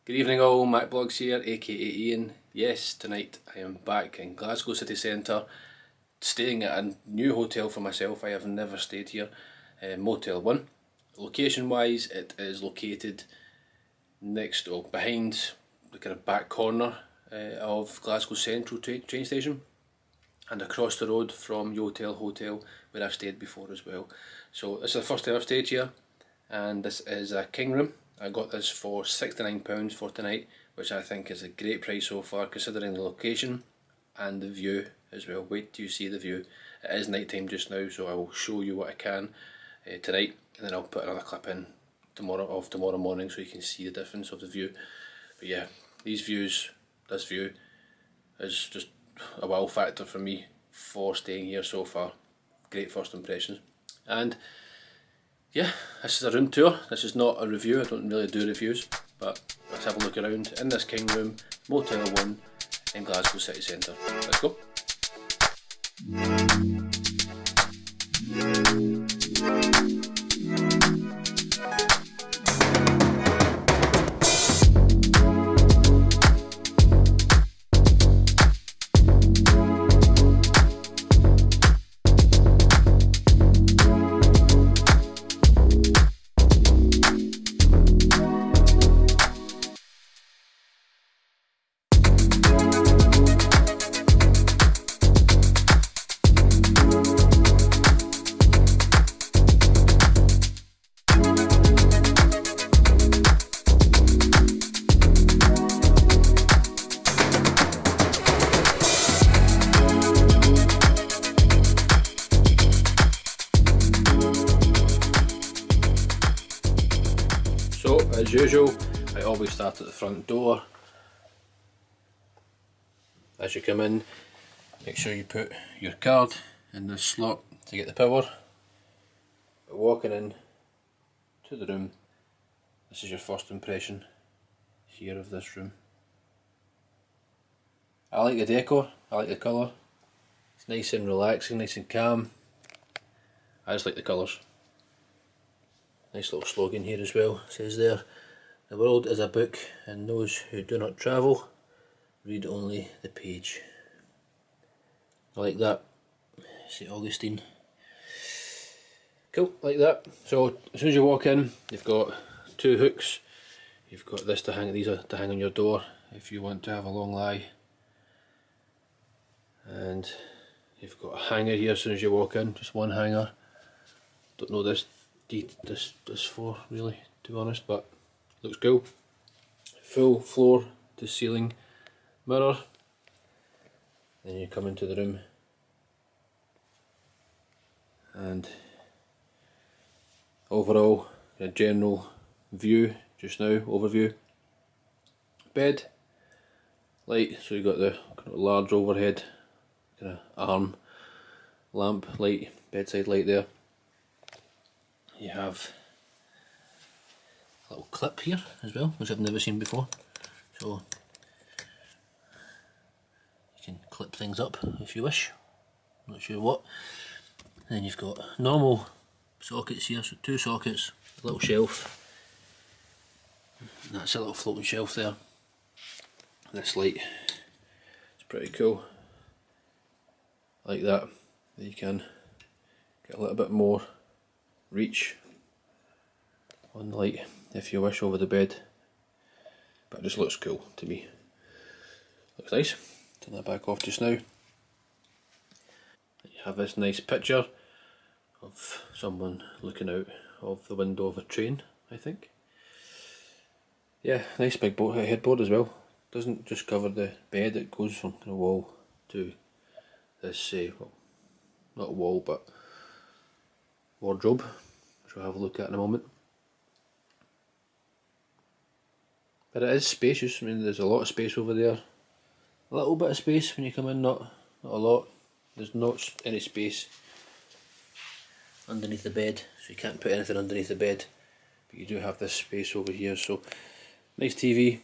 Good evening all, MacBlogs here, aka Ian. Yes, tonight I am back in Glasgow city centre, staying at a new hotel for myself. I have never stayed here, Motel 1. Location wise, it is located next or behind the kind of back corner of Glasgow Central train station, and across the road from Motel Hotel where I've stayed before as well. So this is the first time I've stayed here, and this is a king room. I got this for £69 for tonight, which I think is a great price so far considering the location and the view as well. Wait till you see the view. It is night time just now, so I will show you what I can tonight, and then I'll put another clip in tomorrow morning so you can see the difference of the view. But yeah, this view is just a wow factor for me for staying here so far. Great first impressions. And yeah, this is a room tour. This is not a review. I don't really do reviews, but let's have a look around in this king room, Motel 1 in Glasgow city centre. Let's go. So, as usual, I always start at the front door. As you come in, make sure you put your card in this slot to get the power. But walking in to the room, this is your first impression here of this room. I like the decor, I like the colour. It's nice and relaxing, nice and calm. I just like the colours. Nice little slogan here as well, it says there, "The world is a book and those who do not travel read only the page." I like that. St. Augustine. Cool, like that. So as soon as you walk in, you've got two hooks. You've got this to hang, these are to hang on your door if you want to have a long lie. And you've got a hanger here as soon as you walk in, just one hanger. Don't know this for really, to be honest, but looks cool. Full floor to ceiling mirror. Then you come into the room and overall a general view just now, overview. Bed, light, so you've got the kind of large overhead kind of arm lamp light, bedside light there. You have a little clip here as well, which I've never seen before. So you can clip things up if you wish, not sure what. And then you've got normal sockets here, so two sockets, a little shelf. And that's a little floating shelf there. This light is pretty cool. Like that, you can get a little bit more reach on the light if you wish over the bed, but it just looks cool to me. Looks nice. Turn that back off just now. You have this nice picture of someone looking out of the window of a train, I think. Yeah, nice big headboard as well. Doesn't just cover the bed, it goes from the wall to this, well, not a wall but wardrobe, which we'll have a look at in a moment. But it is spacious. I mean, there's a lot of space over there. A little bit of space when you come in, not a lot. There's not any space underneath the bed, so you can't put anything underneath the bed. But you do have this space over here, so nice TV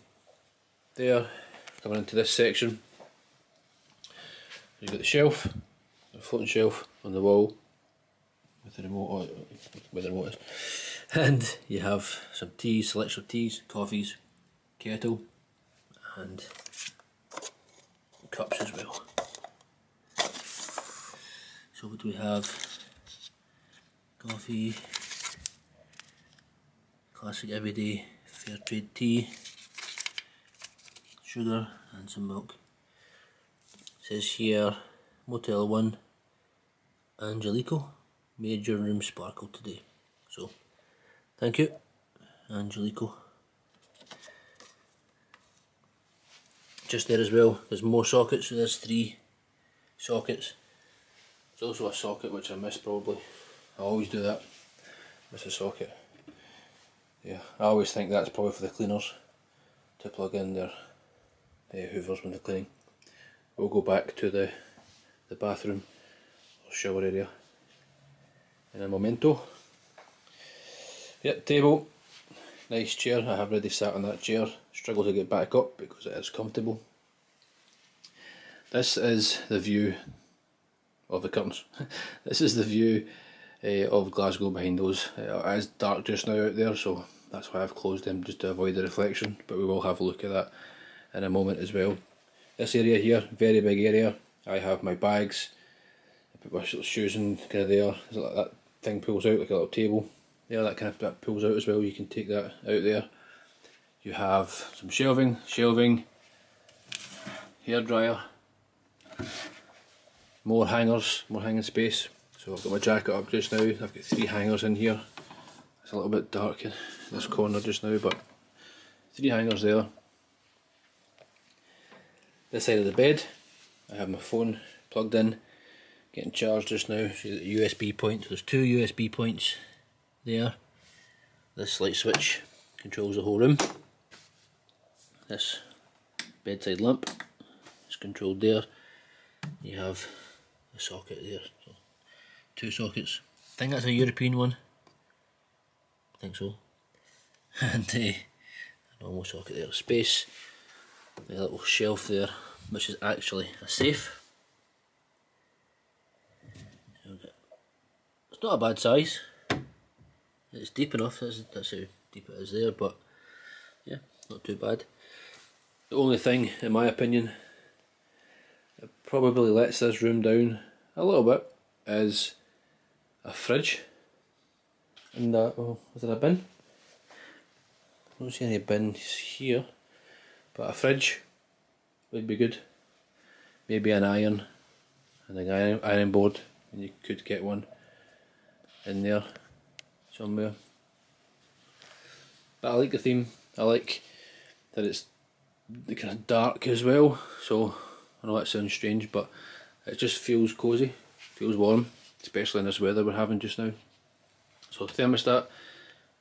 there. Coming into this section, you've got the shelf, the floating shelf on the wall with the remote, where the remote is, and you have some teas, selection of teas, coffees, kettle, and cups as well. So what do we have? Coffee, classic everyday fair trade tea, sugar and some milk. It says here Motel 1 Angelico, made your room sparkle today. So thank you, Angelico. Just there as well, there's more sockets, so there's 3 sockets. There's also a socket which I missed probably. I always do that, miss a socket. Yeah, I always think that's probably for the cleaners to plug in their hoovers when they're cleaning. We'll go back to the bathroom or shower area in a momento. Yep, table, nice chair. I have already sat on that chair, struggle to get back up because it is comfortable. This is the view of the curtains. This is the view of Glasgow behind those. It is dark just now out there, so that's why I've closed them, just to avoid the reflection, but we will have a look at that in a moment as well. This area here, very big area. I have my bags, I put my shoes in kind of there. Like that thing pulls out like a little table. Yeah, that kind of that pulls out as well, you can take that out there. You have some shelving, hairdryer, more hangers, more hanging space. So I've got my jacket up just now, I've got 3 hangers in here. It's a little bit dark in this corner just now, but 3 hangers there. This side of the bed, I have my phone plugged in, getting charged just now. See the USB point, there's 2 USB points there. This light switch controls the whole room. This bedside lamp is controlled there. You have a socket there, so 2 sockets. I think that's a European one. I think so. And a normal socket there. Space, a little shelf there, which is actually a safe. It's not a bad size. It's deep enough, that's how deep it is there, but yeah, not too bad. The only thing, in my opinion, that probably lets this room down a little bit is a fridge. And oh, is there a bin? I don't see any bins here, but a fridge would be good. Maybe an iron, and an iron board, and you could get one in there somewhere. But I like the theme. I like that it's kind of dark as well, so I know that sounds strange, but it just feels cosy, feels warm, especially in this weather we're having just now. So thermostat,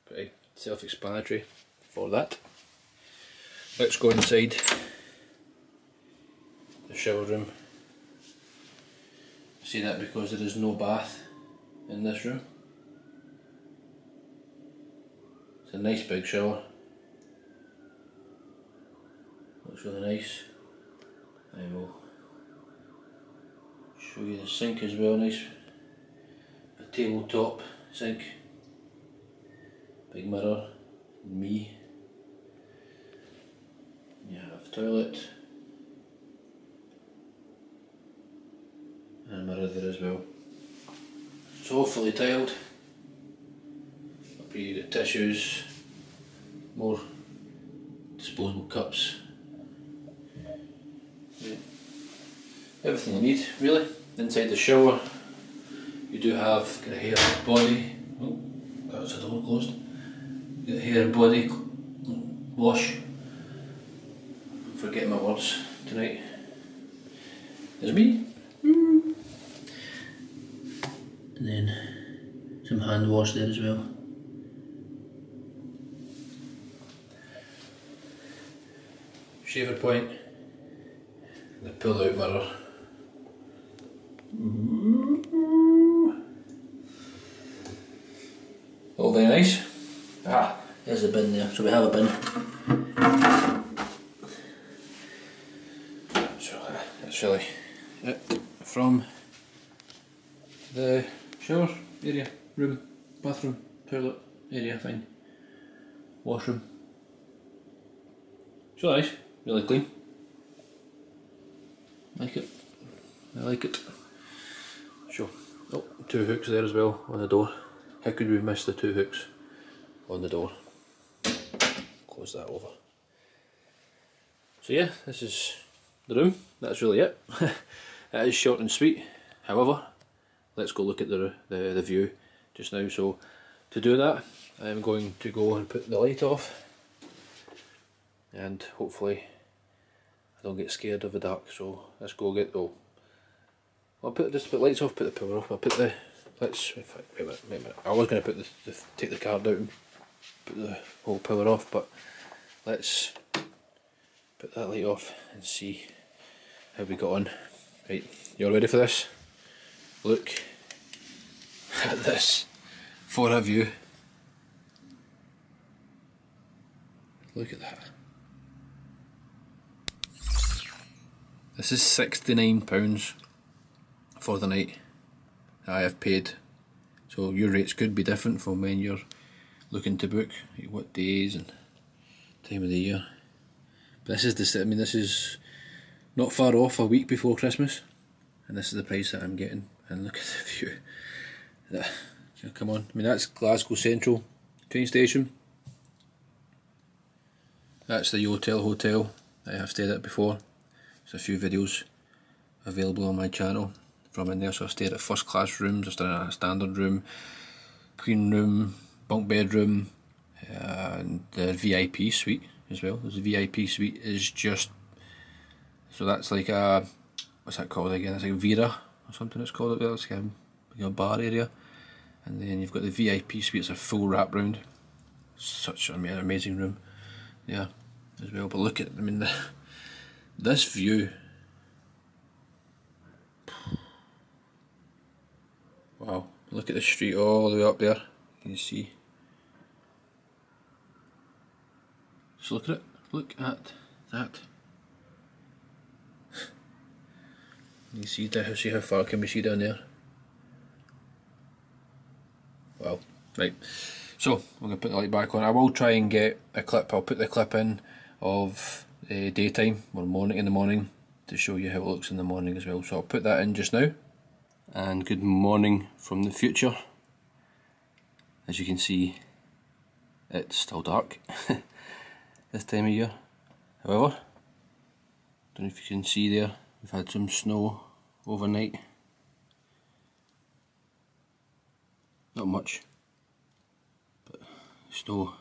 pretty self-explanatory for that. Let's go inside the shower room. See that because there is no bath in this room. It's a nice big shower. Looks really nice. I will show you the sink as well, nice a tabletop sink. Big mirror, me. You have toilet and a mirror there as well. It's all fully tiled. Up here you got tissues, more disposable cups. Yeah. Everything you need really. Inside the shower you do have kind of hair and body. Oh, that's the door closed. You got hair and body wash. I'm forgetting my words tonight. There's me. And then some hand wash there as well. Shaver point. The pull out mirror. All very nice. Ah, there's a bin there, so we have a bin. So that's really it from the shower area, room, bathroom, toilet area, fine. Washroom. It's really nice, really clean. Like it. I like it. Sure. Oh, 2 hooks there as well on the door. How could we miss the 2 hooks on the door? Close that over. So yeah, this is the room. That's really it. It is short and sweet. However, let's go look at the view just now. So to do that, I'm going to go and put the light off, and hopefully I don't get scared of the dark. So let's go get I'll put lights off, put the power off. I'll put the wait a minute. I was going to put take the card out and put the whole power off, but let's put that light off and see how we got on. Right, you all ready for this? Look at this for a view. Look at that. This is £69 for the night I have paid. So your rates could be different from when you're looking to book, like what days and time of the year. But this is not far off a week before Christmas, and this is the price that I'm getting. And look at the view. Come on, I mean that's Glasgow Central train station. That's the Motel I have stayed at before. There's a few videos available on my channel from in there. So I stayed at first class rooms, I stayed in a standard room, queen room, bunk bedroom, and the VIP suite as well. There's a VIP suite is just, so that's like a, what's that called again? It's like Vera or something it's called. It's like a bar area, and then you've got the VIP suite. It's a full wrap round. Such an amazing room, yeah, as well. But look at, I mean, this view. Wow! Look at the street all the way up there. You can see. Just look at it. Look at that. You see how far can we see down there? Wow. Right. So I'm going to put the light back on. I will try and get a clip. I'll put the clip in of daytime or morning in the morning to show you how it looks in the morning as well. So I'll put that in just now. And good morning from the future. As you can see, it's still dark this time of year. However, don't know if you can see there, we've had some snow overnight. Not much, but snow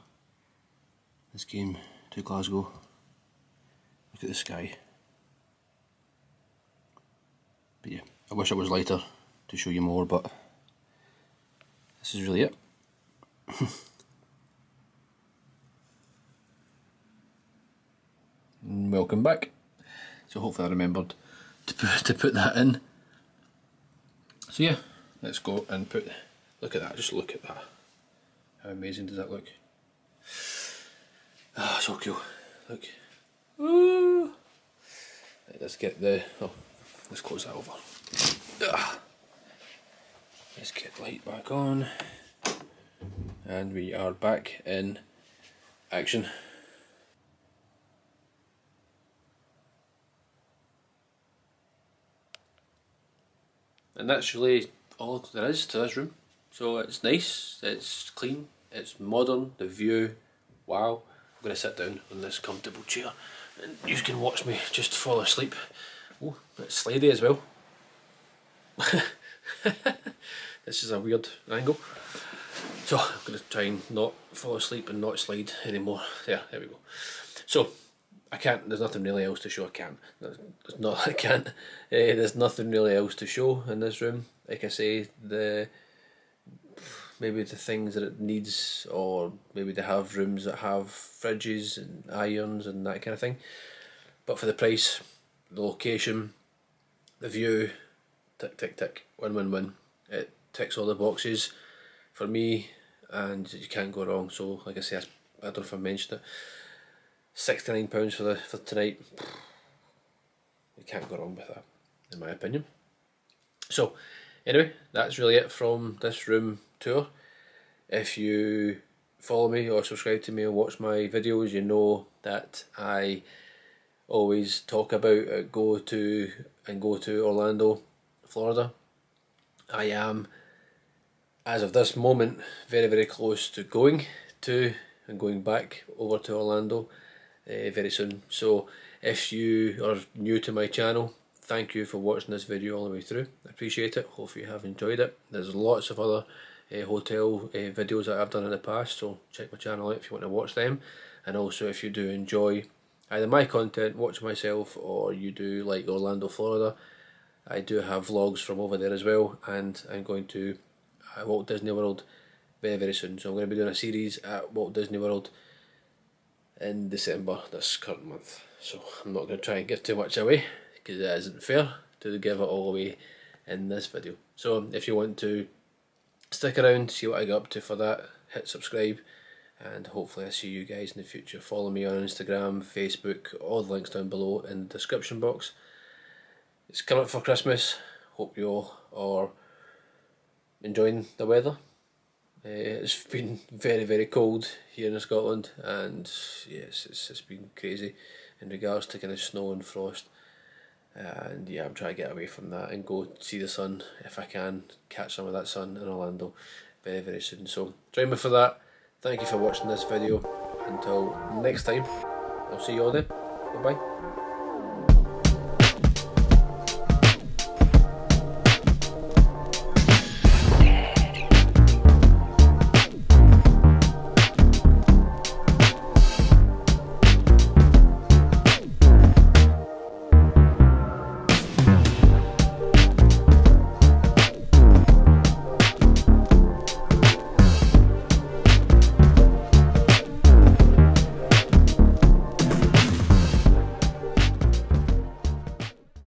has came to Glasgow. Look at the sky. But yeah, I wish it was lighter to show you more, but this is really it. Welcome back. So hopefully I remembered to put that in. So yeah, let's go and look at that, just look at that. How amazing does that look? Ah, so cool. Look. Ooh. Right, let's get let's close that over. Let's get the light back on. And we are back in action. And that's really all there is to this room. So it's nice, it's clean, it's modern, the view, wow. I'm going to sit down on this comfortable chair and you can watch me just fall asleep. Oh, it's slidey as well. This is a weird angle. So I'm going to try and not fall asleep and not slide anymore. There we go. So I can't, there's nothing really else to show. There's nothing really else to show in this room. Like I say, maybe the things that it needs, or maybe they have rooms that have fridges and irons and that kind of thing. But for the price, the location, the view, tick tick tick, win win win. It ticks all the boxes for me, and you can't go wrong. So like I say, I don't know if I mentioned it, £69 for tonight. You can't go wrong with that, in my opinion. So anyway, that's really it from this room tour. If you follow me or subscribe to me and watch my videos, you know that I always talk about go to Orlando, Florida. I am, as of this moment, very close to going to and going back over to Orlando very soon. So if you are new to my channel, thank you for watching this video all the way through. I appreciate it. Hope you have enjoyed it. There's lots of other hotel videos that I've done in the past, so check my channel out if you want to watch them. And also, if you do enjoy either my content, watch myself, or you do like Orlando, Florida, I do have vlogs from over there as well, and I'm going to Walt Disney World very soon. So I'm going to be doing a series at Walt Disney World in December, this current month. So I'm not going to try and give too much away, because it isn't fair to give it all away in this video. So if you want to stick around, see what I get up to for that, hit subscribe, and hopefully I see you guys in the future. Follow me on Instagram, Facebook, all the links down below in the description box. It's coming up for Christmas. Hope you all are enjoying the weather. It's been very cold here in Scotland, and yes, it's been crazy in regards to kind of snow and frost. And yeah, I'm trying to get away from that and go see the sun if I can, catch some of that sun in Orlando very soon. So join me for that. Thank you for watching this video. Until next time, I'll see you all then. Bye bye.